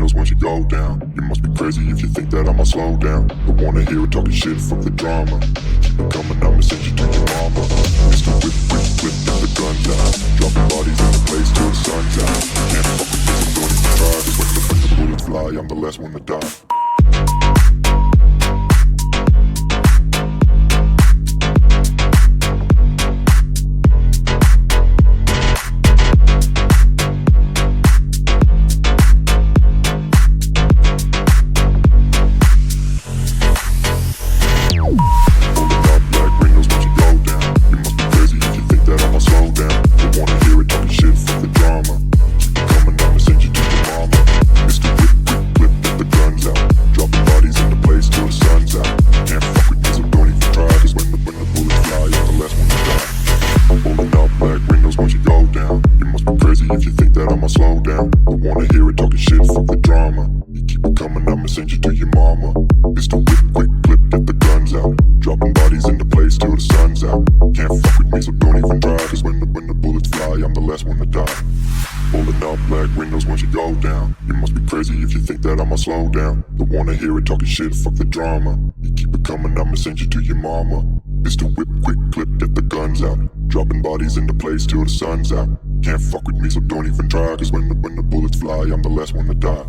windows once you go down. You must be crazy if you think that I'ma slow down. Don't wanna hear it talking shit, fuck the drama. Keep it coming, I'ma send you to your mama. Mr. Whip, whip, whip, get the guns out. Dropping bodies in the place till the sun's out. Can't fuck with me, so don't even try. Cause when the bullets fly, I'm the last one to die. If you think that I'ma slow down, don't wanna hear it talking shit, fuck the drama. You keep it coming, I'ma send you to your mama. Mr. Whip, quick clip, get the guns out. Dropping bodies into place till the sun's out. Can't fuck with me, so don't even try. Cause when the bullets fly, I'm the last one to die. Pulling up black windows once you go down. You must be crazy if you think that I'ma slow down. Don't wanna hear it talking shit, fuck the drama. You keep it coming, I'ma send you to your mama. Mr. Whip, quick clip, get the guns out. Dropping bodies into place till the sun's out. Can't fuck with me, so don't even try. Cause when the bullets fly, I'm the last one to die.